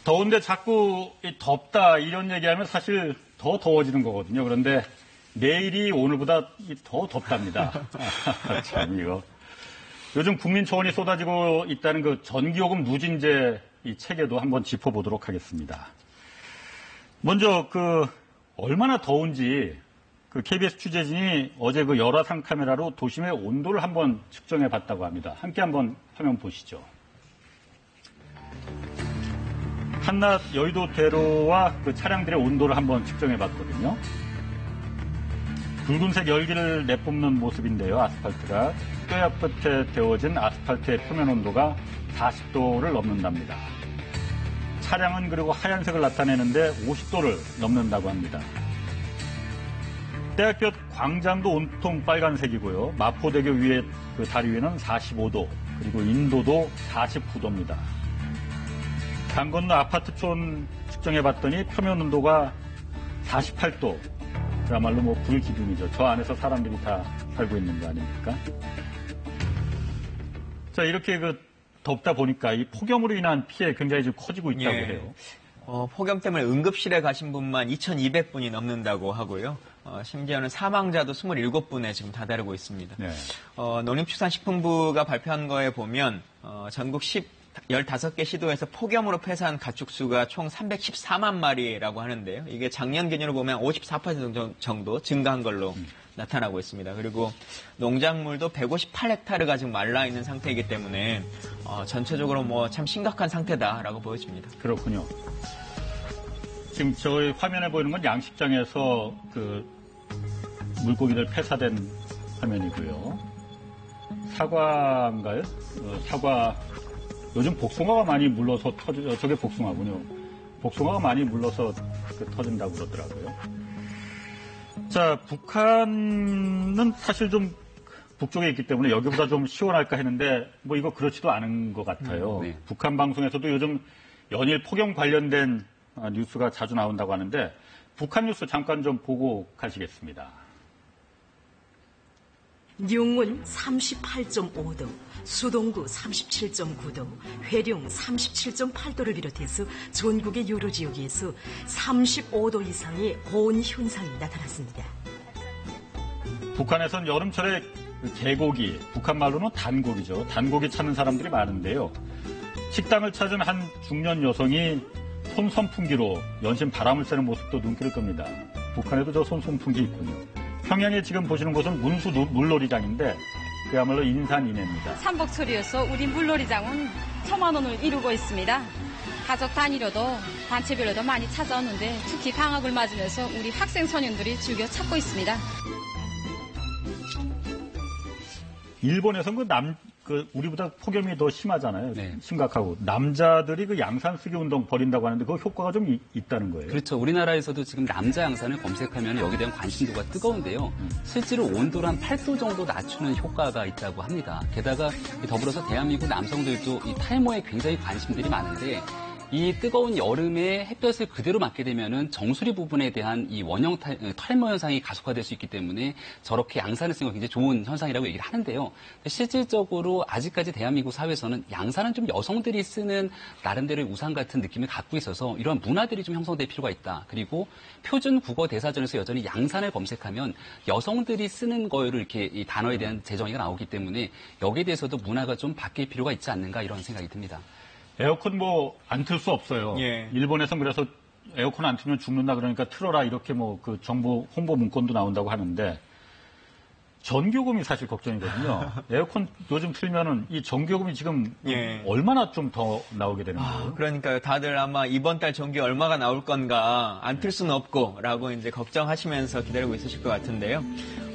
더운데 자꾸 덥다 이런 얘기하면 사실 더 더워지는 거거든요. 그런데 내일이 오늘보다 더 덥답니다. 참 이거. 요즘 국민 초원이 쏟아지고 있다는 그 전기요금 누진제 이 체계도 한번 짚어보도록 하겠습니다. 먼저 얼마나 더운지 KBS 취재진이 어제 열화상 카메라로 도심의 온도를 한번 측정해 봤다고 합니다. 함께 한번 화면 보시죠. 한낮 여의도 대로와 차량들의 온도를 한번 측정해 봤거든요. 붉은색 열기를 내뿜는 모습인데요. 아스팔트가 뼈야 끝에 데워진 아스팔트의 표면 온도가 40도를 넘는답니다. 차량은 그리고 하얀색을 나타내는데 50도를 넘는다고 합니다. 대학교 광장도 온통 빨간색이고요. 마포대교 위에 다리 위에는 45도, 그리고 인도도 49도입니다. 강 건너 아파트촌 측정해봤더니 표면 온도가 48도. 그야말로 불기둥이죠. 저 안에서 사람들이 다 살고 있는 거 아닙니까? 자, 이렇게 덥다 보니까 이 폭염으로 인한 피해 굉장히 좀 커지고 있다고 해요. 폭염 때문에 응급실에 가신 분만 2,200분이 넘는다고 하고요. 심지어는 사망자도 27분에 지금 다다르고 있습니다. 네. 농림축산식품부가 발표한 거에 보면 전국 15개 시도에서 폭염으로 폐사한 가축수가 총 314만 마리라고 하는데요. 이게 작년 기준으로 보면 54% 정도 증가한 걸로 나타나고 있습니다. 그리고 농작물도 158헥타르가 지금 말라 있는 상태이기 때문에 전체적으로 참 심각한 상태다라고 보여집니다. 그렇군요. 지금 저희 화면에 보이는 건 양식장에서 물고기들 폐사된 화면이고요. 사과인가요? 사과. 요즘 복숭아가 많이 물러서 저게 복숭아군요. 복숭아가 많이 물러서 터진다고 그러더라고요. 자, 북한은 사실 좀 북쪽에 있기 때문에 여기보다 좀 시원할까 했는데 이거 그렇지도 않은 것 같아요. 네. 북한 방송에서도 요즘 연일 폭염 관련된 뉴스가 자주 나온다고 하는데 북한 뉴스 잠깐 좀 보고 가시겠습니다. 융문 38.5도, 수동구 37.9도, 회룡 37.8도를 비롯해서 전국의 여러 지역에서 35도 이상의 고온 현상이 나타났습니다. 북한에선 여름철에 개고기, 북한 말로는 단고기죠. 단고기 찾는 사람들이 많은데요. 식당을 찾은 한 중년 여성이 손선풍기로 연신 바람을 쐬는 모습도 눈길을 끕니다. 북한에도 저 손선풍기 있군요. 평양에 지금 보시는 곳은 문수 물놀이장인데 그야말로 인산인해입니다. 삼복철이어서 우리 물놀이장은 1,000만 원을 이루고 있습니다. 가족 단위로도 단체별로도 많이 찾아오는데 특히 방학을 맞으면서 우리 학생 소년들이 즐겨 찾고 있습니다. 일본에서는 우리보다 폭염이 더 심하잖아요. 네. 심각하고. 남자들이 양산 쓰기 운동 벌인다고 하는데 그 효과가 좀 있다는 거예요. 그렇죠. 우리나라에서도 지금 남자 양산을 검색하면 여기에 대한 관심도가 뜨거운데요. 실제로 온도를 한 8도 정도 낮추는 효과가 있다고 합니다. 게다가 더불어서 대한민국 남성들도 이 탈모에 굉장히 관심들이 많은데 이 뜨거운 여름에 햇볕을 그대로 맞게 되면은 정수리 부분에 대한 이 원형 탈모 현상이 가속화될 수 있기 때문에 저렇게 양산을 쓰는 건 굉장히 좋은 현상이라고 얘기를 하는데요. 실질적으로 아직까지 대한민국 사회에서는 양산은 좀 여성들이 쓰는 나름대로의 우산 같은 느낌을 갖고 있어서 이런 문화들이 좀 형성될 필요가 있다. 그리고 표준 국어 대사전에서 여전히 양산을 검색하면 여성들이 쓰는 거를 이렇게 이 단어에 대한 재정의가 나오기 때문에 여기에 대해서도 문화가 좀 바뀔 필요가 있지 않는가 이런 생각이 듭니다. 에어컨 안 틀 수 없어요. 예. 일본에선 그래서 에어컨 안 틀면 죽는다 그러니까 틀어라 이렇게 정부 홍보 문건도 나온다고 하는데 전기요금이 사실 걱정이거든요. 에어컨 요즘 틀면은 이 전기요금이 지금 얼마나 좀 더 나오게 되는 거예요? 그러니까요. 다들 아마 이번 달 전기 얼마가 나올 건가 안 틀 수는 없고라고 이제 걱정하시면서 기다리고 있으실 것 같은데요.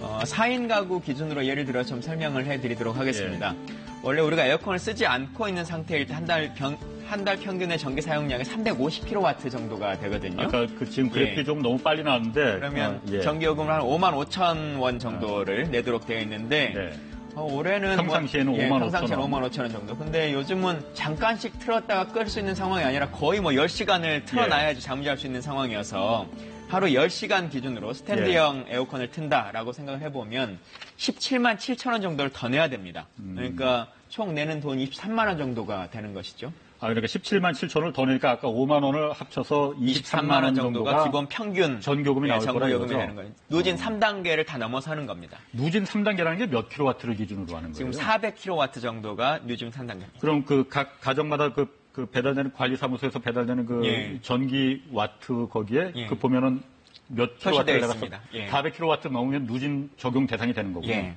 4인 가구 기준으로 예를 들어 좀 설명을 해드리도록 하겠습니다. 원래 우리가 에어컨을 쓰지 않고 있는 상태일 때 한 달 평균의 전기 사용량이 350kW 정도가 되거든요. 아까 지금 그래픽이 좀 너무 빨리 나왔는데 그러면 전기요금을 한 55,000원 정도를 내도록 되어 있는데 올해는 평상시에는 5만 5천 원 정도. 근데 요즘은 잠깐씩 틀었다가 끌 수 있는 상황이 아니라 거의 10시간을 틀어놔야지 잠잘 수 있는 상황이어서 하루 10시간 기준으로 스탠드형 에어컨을 튼다라고 생각을 해보면 17만 7천 원 정도를 더 내야 됩니다. 그러니까 총 내는 돈이 23만 원 정도가 되는 것이죠. 그러니까 17만 7천을 더 내니까 아까 5만 원을 합쳐서 23만 원 정도가 기본 평균 전기요금이 나올 거라는 전기요금이 거죠. 되는 거예요. 누진 3단계를 다 넘어서 하는 겁니다. 누진 3단계라는 게 몇 킬로와트를 기준으로 하는 거예요? 지금 400kW 정도가 누진 3단계입니다. 그럼 그 각 가정마다 그 배달되는 관리사무소에서 배달되는 그 전기 와트 거기에 그 보면은 몇 킬로와트를 나가서 400킬로와트 넘으면 누진 적용 대상이 되는 거고요. 예.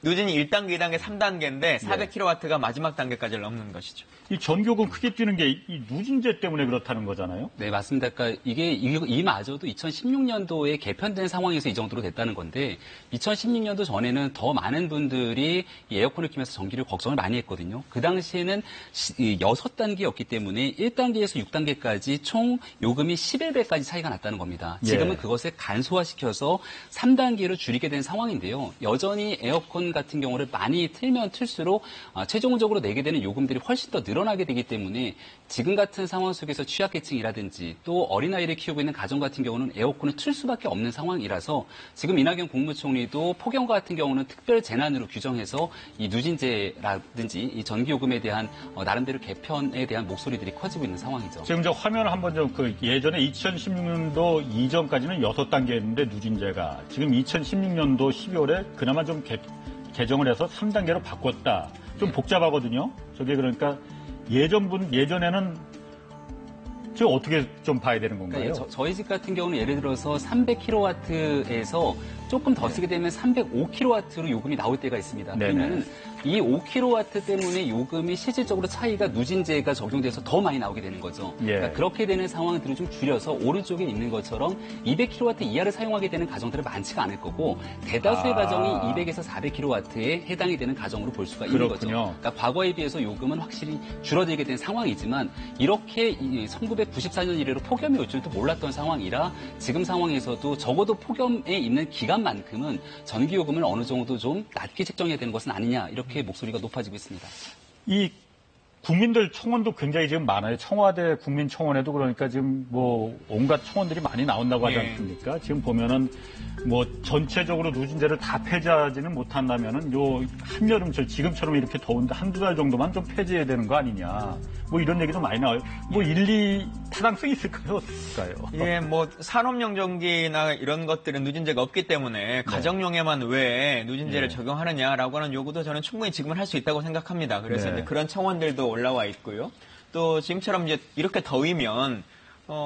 누진이 1단계, 2단계, 3단계인데 400kW가 마지막 단계까지 넘는 것이죠. 이 전기요금 크게 뛰는 게 이 누진제 때문에 그렇다는 거잖아요? 네, 맞습니다. 그러니까 이마저도 2016년도에 개편된 상황에서 이 정도로 됐다는 건데 2016년도 전에는 더 많은 분들이 이 에어컨을 키면서 전기를 걱정을 많이 했거든요. 그 당시에는 6단계였기 때문에 1단계에서 6단계까지 총 요금이 11배까지 차이가 났다는 겁니다. 지금은 그것을 간소화시켜서 3단계로 줄이게 된 상황인데요. 여전히 에어컨 같은 경우를 많이 틀면 틀수록 최종적으로 내게 되는 요금들이 훨씬 더 늘어나게 되기 때문에 지금 같은 상황 속에서 취약계층이라든지 또 어린아이를 키우고 있는 가정 같은 경우는 에어컨을 틀 수밖에 없는 상황이라서 지금 이낙연 국무총리도 폭염과 같은 경우는 특별 재난으로 규정해서 이 누진제라든지 이 전기요금에 대한 나름대로 개편에 대한 목소리들이 커지고 있는 상황이죠. 지금 저 화면을 한번 좀 예전에 2016년도 이전까지는 6단계였는데 누진제가 지금 2016년도 12월에 그나마 좀 개정을 해서 3단계로 바꿨다. 좀 복잡하거든요. 저게 그러니까 예전에는 지금 어떻게 좀 봐야 되는 건가요? 그러니까 저희 집 같은 경우는 예를 들어서 300kW에서 조금 더 쓰게 되면 305kW로 요금이 나올 때가 있습니다. 그러면 이 5kW 때문에 요금이 실질적으로 차이가 누진제가 적용돼서 더 많이 나오게 되는 거죠. 그러니까 그렇게 되는 상황들을 좀 줄여서 오른쪽에 있는 것처럼 200kW 이하를 사용하게 되는 가정들은 많지가 않을 거고 대다수의 가정이 200에서 400kW에 해당이 되는 가정으로 볼 수가 있는 거죠. 그러니까 과거에 비해서 요금은 확실히 줄어들게 된 상황이지만 이렇게 1994년 이래로 폭염이 올 줄도 몰랐던 상황이라 지금 상황에서도 적어도 폭염에 있는 기간만큼은 전기요금을 어느 정도 좀 낮게 책정해야 되는 것은 아니냐 이렇게 목소리가 높아지고 있습니다. 이 국민들 청원도 굉장히 지금 많아요. 청와대 국민청원에도 그러니까 지금 뭐 온갖 청원들이 많이 나온다고 하지 않습니까? 지금 보면은 뭐 전체적으로 누진제를 다 폐지하지는 못한다면은 요 한여름철 지금처럼 이렇게 더운데 한두 달 정도만 좀 폐지해야 되는 거 아니냐. 뭐 이런 얘기도 많이 나와요. 뭐 일리 타당성이 있을까요? 없을까요? 예, 뭐 산업용 전기나 이런 것들은 누진제가 없기 때문에 가정용에만 왜 누진제를 적용하느냐라고 하는 요구도 저는 충분히 지금은 할 수 있다고 생각합니다. 그래서 이제 그런 청원들도 올라와 있고요. 또 지금처럼 이제 이렇게 더위면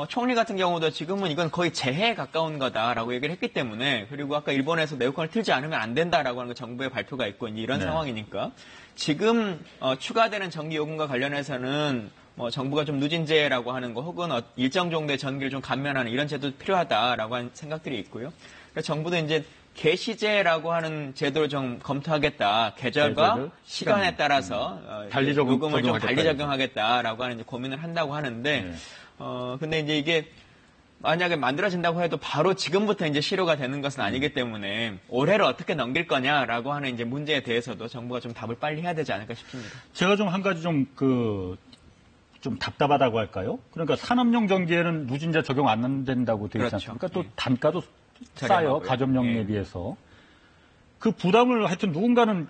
총리 같은 경우도 지금은 이건 거의 재해에 가까운 거다라고 얘기를 했기 때문에 그리고 아까 일본에서 에어컨을 틀지 않으면 안 된다라고 하는 정부의 발표가 있고 이런 상황이니까 지금 추가되는 전기 요금과 관련해서는 뭐 정부가 좀 누진제라고 하는 거 혹은 일정 정도의 전기를 좀 감면하는 이런 제도도 필요하다라고 하는 생각들이 있고요. 그래서 정부도 이제 개시제라고 하는 제도를 좀 검토하겠다. 계절과 시간에 따라서 요금을 좀 달리 적용하겠다라고 하는 이제 고민을 한다고 하는데 근데 이제 이게 만약에 만들어진다고 해도 바로 지금부터 이제 실효가 되는 것은 아니기 때문에 올해를 어떻게 넘길 거냐라고 하는 이제 문제에 대해서도 정부가 좀 답을 빨리 해야 되지 않을까 싶습니다. 제가 좀 한 가지 좀 답답하다고 할까요? 그러니까 산업용 전기에는 누진제 적용 안 된다고 되어 있지 않습니까? 또 단가도 싸요. 가정용에 비해서. 그 부담을 하여튼 누군가는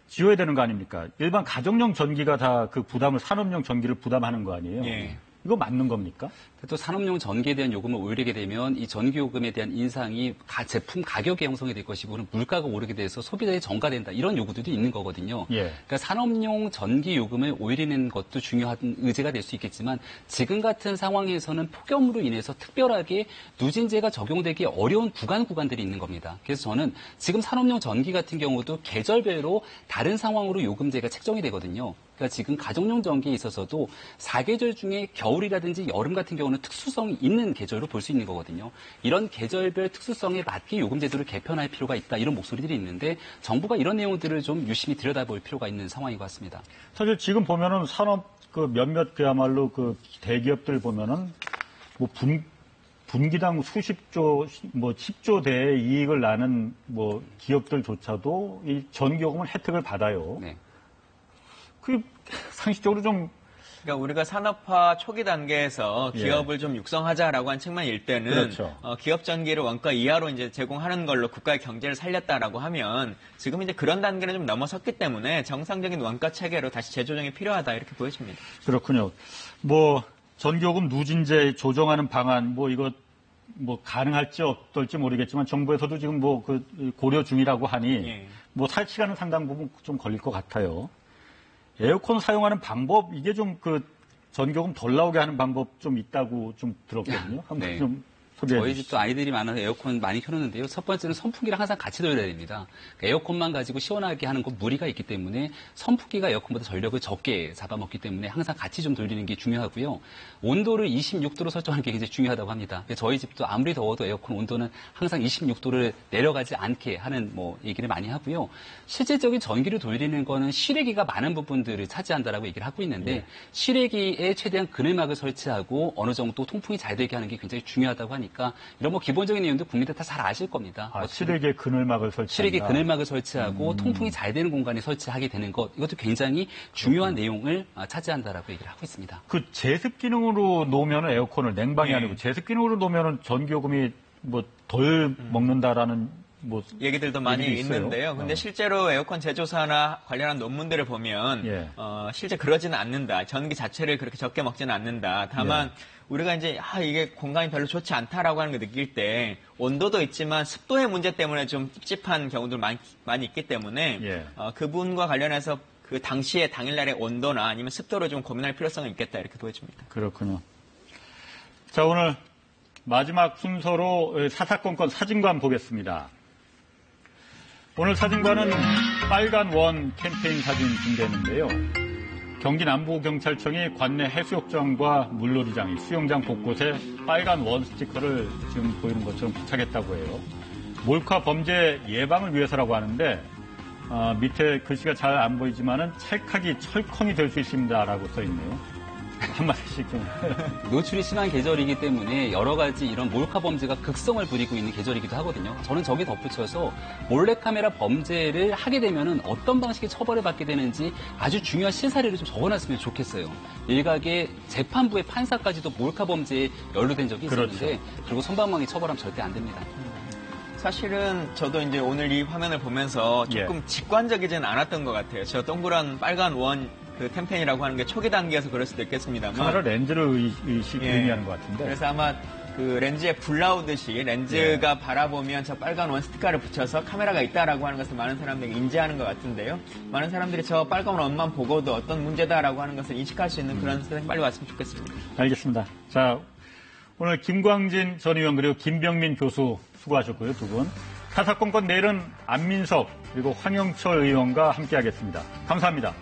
지어야 되는 거 아닙니까? 일반 가정용 전기가 다 그 부담을 산업용 전기를 부담하는 거 아니에요? 이거 맞는 겁니까? 또 산업용 전기에 대한 요금을 올리게 되면 이 전기요금에 대한 인상이 제품 가격에 형성이 될 것이고 물가가 오르게 돼서 소비자에 전가된다. 이런 요구들도 있는 거거든요. 그러니까 산업용 전기요금을 올리는 것도 중요한 의제가 될 수 있겠지만 지금 같은 상황에서는 폭염으로 인해서 특별하게 누진제가 적용되기 어려운 구간들이 있는 겁니다. 그래서 저는 지금 산업용 전기 같은 경우도 계절별로 다른 상황으로 요금제가 책정이 되거든요. 그러니까 지금 가정용 전기에 있어서도 4계절 중에 겨울이라든지 여름 같은 경우는 특수성이 있는 계절로 볼 수 있는 거거든요. 이런 계절별 특수성에 맞게 요금 제도를 개편할 필요가 있다. 이런 목소리들이 있는데 정부가 이런 내용들을 좀 유심히 들여다볼 필요가 있는 상황인 것 같습니다. 사실 지금 보면은 산업 몇몇 그야말로 대기업들 보면은 뭐 분기당 수십조, 10조 대의 이익을 나는 기업들조차도 이 전기요금을 혜택을 받아요. 그 상식적으로 좀 그러니까 우리가 산업화 초기 단계에서 기업을 예. 좀 육성하자라고 한 측면일 때는 그렇죠. 기업 전기를 원가 이하로 이제 제공하는 걸로 국가의 경제를 살렸다라고 하면 지금 이제 그런 단계는 좀 넘어섰기 때문에 정상적인 원가 체계로 다시 재조정이 필요하다 이렇게 보여집니다. 그렇군요. 뭐 전기요금 누진제 조정하는 방안 이거 가능할지 어떨지 모르겠지만 정부에서도 지금 그 고려 중이라고 하니 예. 살 시간은 상당 부분 좀 걸릴 것 같아요. 에어컨 사용하는 방법 이게 좀 전기요금 덜 나오게 하는 방법 좀 있다고 좀 들었거든요. 한번 네. 좀 소개해 저희 주시죠. 집도 아이들이 많아서 에어컨 많이 켜놓는데요. 첫 번째는 선풍기랑 항상 같이 돌려야 됩니다. 그러니까 에어컨만 가지고 시원하게 하는 건 무리가 있기 때문에 선풍기가 에어컨보다 전력을 적게 잡아먹기 때문에 항상 같이 좀 돌리는 게 중요하고요. 온도를 26도로 설정하는 게 굉장히 중요하다고 합니다. 저희 집도 아무리 더워도 에어컨 온도는 항상 26도를 내려가지 않게 하는 얘기를 많이 하고요. 실질적인 전기를 돌리는 거는 실외기가 많은 부분들을 차지한다라고 얘기를 하고 있는데 실외기에 최대한 그늘막을 설치하고 어느 정도 통풍이 잘 되게 하는 게 굉장히 중요하다고 하니까 이런 기본적인 내용도 국민들 다 잘 아실 겁니다. 실외기에 그늘막을 설치한다. 실외기 그늘막을 설치하고 통풍이 잘 되는 공간에 설치하게 되는 것 이것도 굉장히 중요한 내용을 차지한다라고 얘기를 하고 있습니다. 그 제습 기능으로 놓으면 에어컨을 냉방이 아니고 제습 기능으로 놓으면 전기요금이 덜 먹는다라는 얘기들도 많이 얘기도 있어요. 있는데요. 근데 실제로 에어컨 제조사나 관련한 논문들을 보면 실제 그러지는 않는다. 전기 자체를 그렇게 적게 먹지는 않는다. 다만 우리가 이제 이게 공간이 별로 좋지 않다라고 하는 걸 느낄 때 온도도 있지만 습도의 문제 때문에 좀 찝찝한 경우들 많이 있기 때문에 그 부분과 관련해서 그 당시에 당일날의 온도나 아니면 습도를 좀 고민할 필요성이 있겠다 이렇게 보여집니다. 그렇군요. 자, 오늘 마지막 순서로 사사건건 사진관 보겠습니다. 오늘 사진관은 빨간 원 캠페인 사진 준비했는데요. 경기 남부경찰청이 관내 해수욕장과 물놀이장, 수영장 곳곳에 빨간 원 스티커를 지금 보이는 것처럼 부착했다고 해요. 몰카 범죄 예방을 위해서라고 하는데 밑에 글씨가 잘 안 보이지만은 찰칵이 철컹이 될 수 있습니다라고 써 있네요. 한마디씩 좀. 노출이 심한 계절이기 때문에 여러 가지 이런 몰카 범죄가 극성을 부리고 있는 계절이기도 하거든요. 저는 저기 덧붙여서 몰래카메라 범죄를 하게 되면은 어떤 방식의 처벌을 받게 되는지 아주 중요한 실사례를 좀 적어놨으면 좋겠어요. 일각의 재판부의 판사까지도 몰카 범죄에 연루된 적이 있었는데 그렇죠. 그리고 선방망이 처벌하면 절대 안 됩니다. 사실은 저도 이제 오늘 이 화면을 보면서 조금 직관적이지는 않았던 것 같아요. 저 동그란 빨간 원 그 캠페인이라고 하는 게 초기 단계에서 그럴 수도 있겠습니다만. 카메라 렌즈를 의미하는 것 같은데. 그래서 아마 그 렌즈에 불 나오듯이 렌즈가 바라보면 저 빨간 원 스티커를 붙여서 카메라가 있다라고 하는 것을 많은 사람들이 인지하는 것 같은데요. 많은 사람들이 저 빨간 원만 보고도 어떤 문제다라고 하는 것을 인식할 수 있는 그런 세상이 빨리 왔으면 좋겠습니다. 알겠습니다. 자, 오늘 김광진 전 의원 그리고 김병민 교수 수고하셨고요, 두 분. 사사건건 내일은 안민석 그리고 황영철 의원과 함께하겠습니다. 감사합니다.